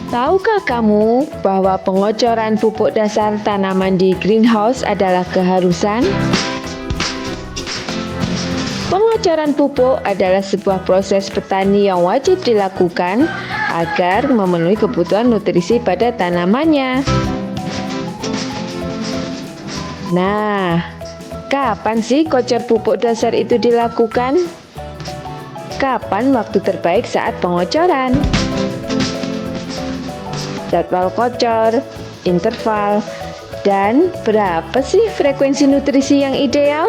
Tahukah kamu bahwa pengocoran pupuk dasar tanaman di greenhouse adalah keharusan? Pengocoran pupuk adalah sebuah proses petani yang wajib dilakukan agar memenuhi kebutuhan nutrisi pada tanamannya. Nah, kapan sih kocor pupuk dasar itu dilakukan? Kapan waktu terbaik saat pengocoran? Jadwal kocor, interval, dan berapa sih frekuensi nutrisi yang ideal?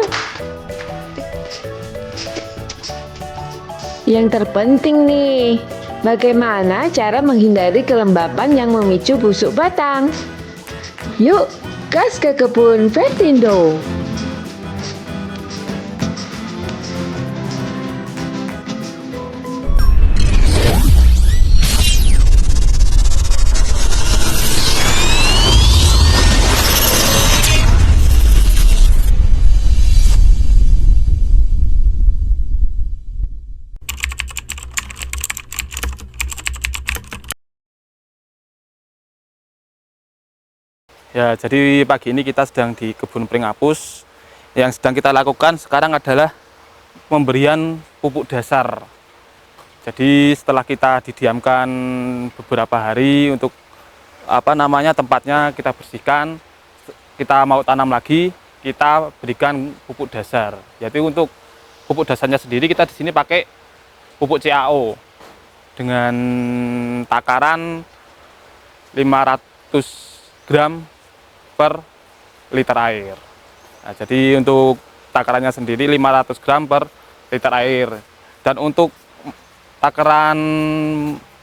Yang terpenting nih, bagaimana cara menghindari kelembapan yang memicu busuk batang? Yuk, gas ke kebun Vertindo! Ya, jadi pagi ini kita sedang di kebun Pringapus. Yang sedang kita lakukan sekarang adalah pemberian pupuk dasar. Jadi setelah kita didiamkan beberapa hari untuk tempatnya kita bersihkan, kita mau tanam lagi, kita berikan pupuk dasar. Jadi untuk pupuk dasarnya sendiri kita di sini pakai pupuk CAO dengan takaran 500 gram per liter air. Nah, jadi untuk takarannya sendiri 500 gram per liter air. Dan untuk takaran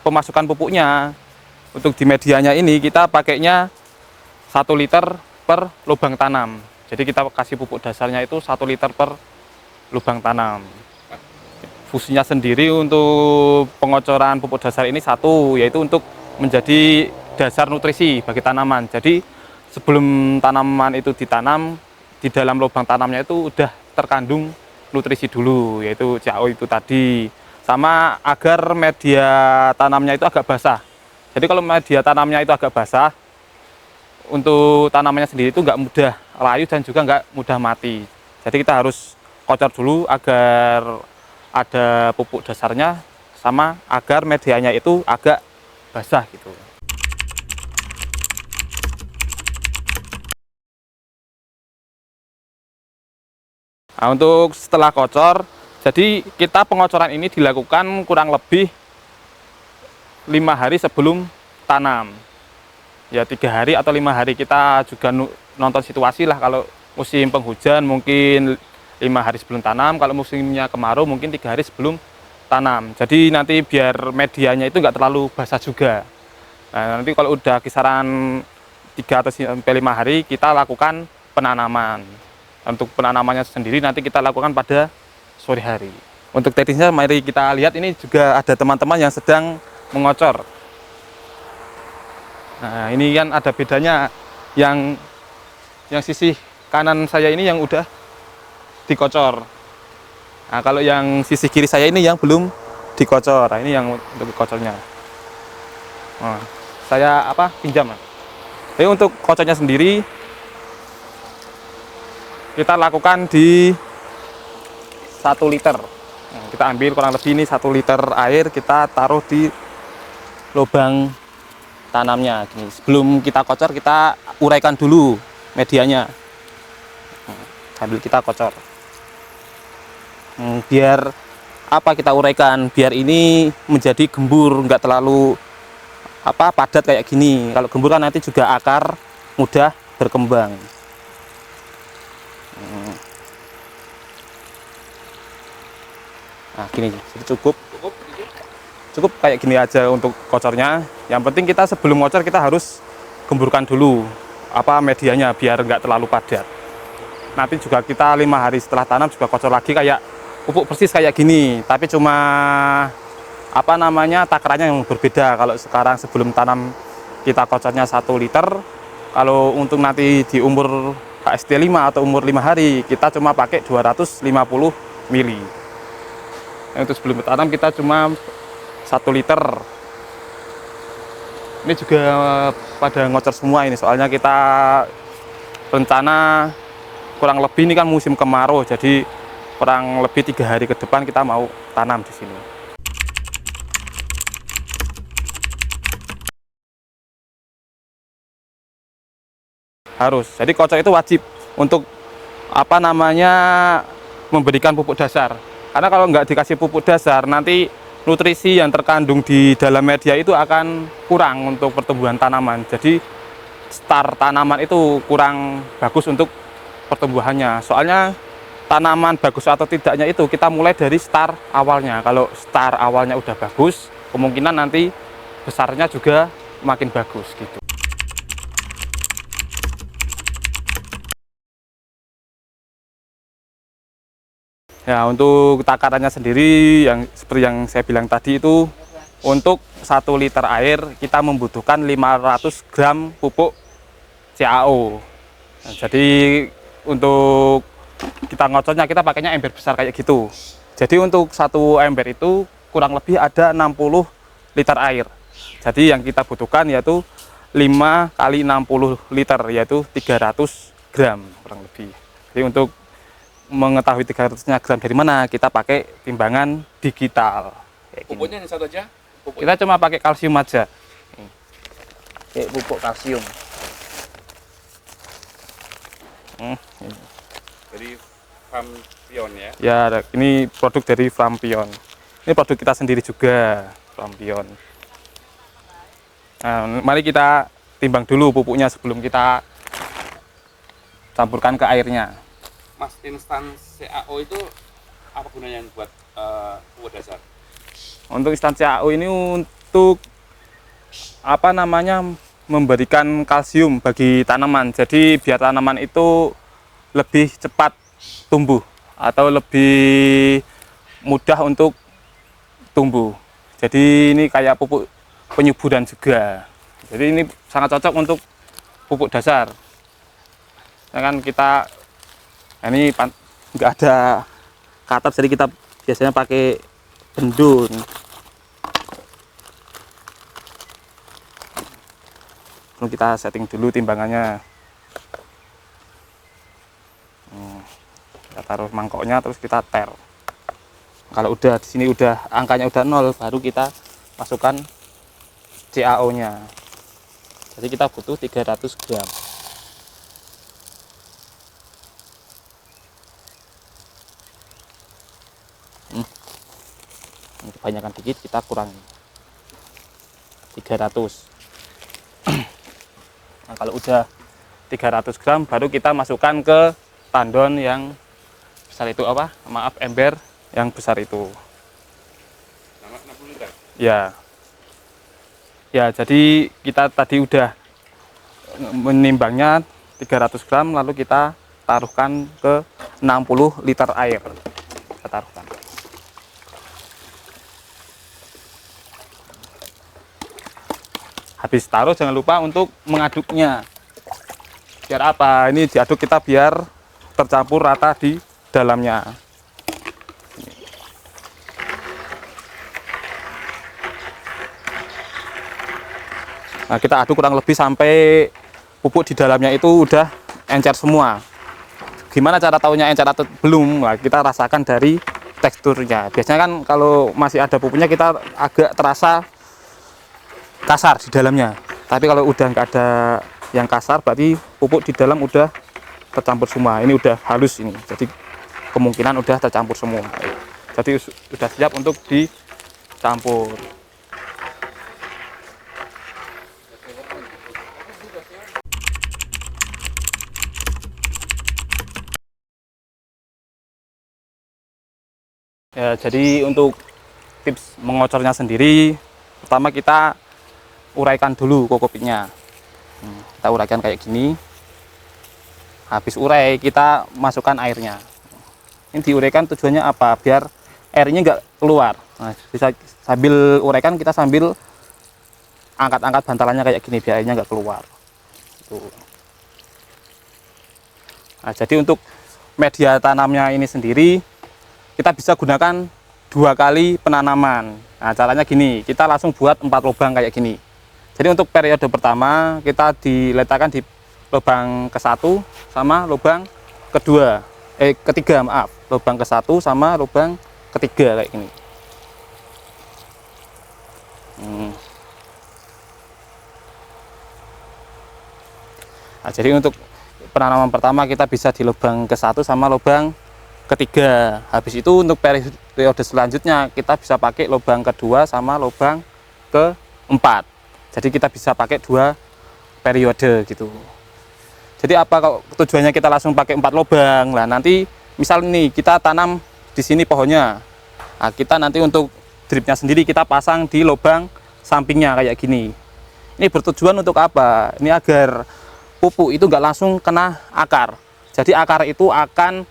pemasukan pupuknya, untuk di medianya ini kita pakainya 1 liter per lubang tanam. Jadi kita kasih pupuk dasarnya itu 1 liter per lubang tanam. Fungsinya sendiri untuk pengocoran pupuk dasar ini satu, yaitu untuk menjadi dasar nutrisi bagi tanaman. Jadi sebelum tanaman itu ditanam, di dalam lubang tanamnya itu udah terkandung nutrisi dulu, yaitu CAO itu tadi. Sama agar media tanamnya itu agak basah. Jadi kalau media tanamnya itu agak basah, untuk tanamannya sendiri itu nggak mudah layu dan juga nggak mudah mati. Jadi kita harus kocor dulu agar ada pupuk dasarnya, sama agar medianya itu agak basah gitu. Nah, untuk setelah kocor, jadi kita pengocoran ini dilakukan kurang lebih 5 hari sebelum tanam. Ya 3 hari atau 5 hari, kita juga nonton situasi lah. Kalau musim penghujan mungkin 5 hari sebelum tanam, kalau musimnya kemarau mungkin 3 hari sebelum tanam. Jadi nanti biar medianya itu nggak terlalu basah juga. Nah, nanti kalau udah kisaran 3 atau sampai 5 hari kita lakukan penanaman. Untuk penanamannya sendiri nanti kita lakukan pada sore hari. Untuk teknisnya mari kita lihat, ini juga ada teman-teman yang sedang mengocor. Nah, ini kan ada bedanya, yang sisi kanan saya ini yang udah dikocor. Nah, kalau yang sisi kiri saya ini yang belum dikocor. Nah, ini yang untuk kocornya. Nah, saya pinjam. Jadi untuk kocornya sendiri kita lakukan di 1 liter. Nah, kita ambil kurang lebih ini 1 liter air, kita taruh di lubang tanamnya. Gini. Sebelum kita kocor, kita uraikan dulu medianya. Nah, sambil kita kocor. Biar kita uraikan? Biar ini menjadi gembur, nggak terlalu padat kayak gini. Kalau gembur kan nanti juga akar mudah berkembang. Nah, gini cukup kayak gini aja untuk kocornya. Yang penting kita sebelum ngocor kita harus gemburkan dulu medianya biar nggak terlalu padat. Nanti juga kita 5 hari setelah tanam juga kocor lagi kayak pupuk persis kayak gini, tapi cuma takarannya yang berbeda. Kalau sekarang sebelum tanam kita kocornya 1 liter, kalau untuk nanti di umur HST 5 atau umur 5 hari kita cuma pakai 250 mili. Untuk sebelum tanam kita cuma 1 liter. Ini juga pada ngocor semua ini, soalnya kita rencana kurang lebih ini kan musim kemarau, jadi kurang lebih 3 hari ke depan kita mau tanam di sini. Harus, jadi kocok itu wajib untuk apa namanya memberikan pupuk dasar. Karena kalau nggak dikasih pupuk dasar, nanti nutrisi yang terkandung di dalam media itu akan kurang untuk pertumbuhan tanaman. Jadi start tanaman itu kurang bagus untuk pertumbuhannya. Soalnya tanaman bagus atau tidaknya itu kita mulai dari start awalnya. Kalau start awalnya udah bagus, kemungkinan nanti besarnya juga makin bagus gitu. Ya, untuk takarannya sendiri yang seperti yang saya bilang tadi itu, untuk 1 liter air kita membutuhkan 500 gram pupuk CAO. Nah, jadi untuk kita ngocornya kita pakainya ember besar kayak gitu. Jadi untuk 1 ember itu kurang lebih ada 60 liter air. Jadi yang kita butuhkan yaitu 5 kali 60 liter, yaitu 300 gram kurang lebih. Jadi untuk mengetahui 300-nya gram dari mana, kita pakai timbangan digital. Pupuknya yang satu aja? Kita cuma pakai kalsium aja. Kayak pupuk kalsium. Dari Frampion ya? Ya, ini produk dari Frampion. Ini produk kita sendiri juga, Frampion. Nah, mari kita timbang dulu pupuknya sebelum kita campurkan ke airnya. Mas, instan CAO itu apa gunanya buat pupuk dasar? Untuk instan CAO ini untuk apa namanya memberikan kalsium bagi tanaman. Jadi biar tanaman itu lebih cepat tumbuh atau lebih mudah untuk tumbuh. Jadi ini kayak pupuk penyuburan juga. Jadi ini sangat cocok untuk pupuk dasar. Ya kan kita ini nggak ada cutter, jadi kita biasanya pakai bendun. Lalu kita setting dulu timbangannya. Kita taruh mangkoknya, terus kita ter. Kalau udah di sini udah angkanya udah 0, baru kita masukkan CAO-nya. Jadi kita butuh 300 gram. Kebanyakan dikit, kita kurangi 300. Nah, kalau udah 300 gram baru kita masukkan ke tandon yang besar itu, apa? Maaf, ember yang besar itu. 60 liter? Ya. Ya, jadi kita tadi udah menimbangnya 300 gram, lalu kita taruhkan ke 60 liter air. Kita taruhkan. Habis taruh jangan lupa untuk mengaduknya. Biar apa? Ini diaduk kita biar tercampur rata di dalamnya. Nah, kita aduk kurang lebih sampai pupuk di dalamnya itu udah encer semua. Gimana cara tahunya encer atau belum? Nah, kita rasakan dari teksturnya. Biasanya kan kalau masih ada pupuknya kita agak terasa kasar di dalamnya. Tapi kalau udah nggak ada yang kasar, berarti pupuk di dalam udah tercampur semua. Ini udah halus ini. Jadi kemungkinan udah tercampur semua. Jadi sudah siap untuk dicampur. Ya, jadi untuk tips mengocornya sendiri, pertama kita uraikan dulu kokopitnya. Kita uraikan kayak gini. Habis urai kita masukkan airnya. Ini diuraikan tujuannya apa? Biar airnya nggak keluar. Nah, bisa sambil uraikan kita sambil angkat-angkat bantalannya kayak gini biar airnya nggak keluar. Tuh. Nah, jadi untuk media tanamnya ini sendiri kita bisa gunakan 2 kali penanaman. Nah, caranya gini, kita langsung buat 4 lubang kayak gini. Jadi untuk periode pertama kita diletakkan di lubang ke-1 sama lubang ketiga, maaf. Lubang ke-1 sama lubang ketiga kayak gini. Nah, jadi untuk penanaman pertama kita bisa di lubang ke-1 sama lubang ketiga. Habis itu untuk periode selanjutnya kita bisa pakai lubang kedua sama lubang ke-4. Jadi kita bisa pakai 2 periode gitu. Jadi apa kalau tujuannya kita langsung pakai 4 lubang? Nah, nanti misal nih kita tanam di sini pohonnya. Nah, kita nanti untuk dripnya sendiri kita pasang di lubang sampingnya kayak gini. Ini bertujuan untuk apa? Ini agar pupuk itu nggak langsung kena akar. Jadi akar itu akan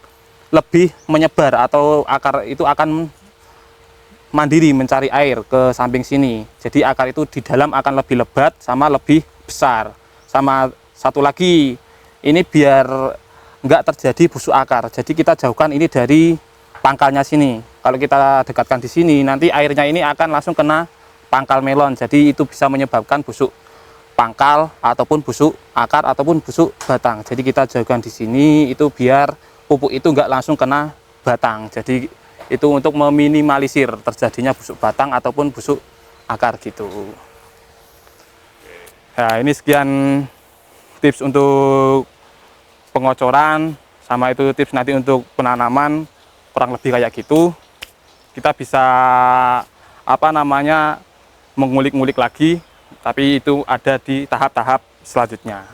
lebih menyebar atau akar itu akan mandiri mencari air ke samping sini. Jadi akar itu di dalam akan lebih lebat sama lebih besar. Sama satu lagi, ini biar nggak terjadi busuk akar. Jadi kita jauhkan ini dari pangkalnya sini. Kalau kita dekatkan di sini, nanti airnya ini akan langsung kena pangkal melon. Jadi itu bisa menyebabkan busuk pangkal ataupun busuk akar ataupun busuk batang. Jadi kita jauhkan di sini itu biar pupuk itu nggak langsung kena batang. Jadi itu untuk meminimalisir terjadinya busuk batang ataupun busuk akar gitu. Nah, ini sekian tips untuk pengocoran sama itu tips nanti untuk penanaman, kurang lebih kayak gitu. Kita bisa mengulik-ngulik lagi, tapi itu ada di tahap-tahap selanjutnya.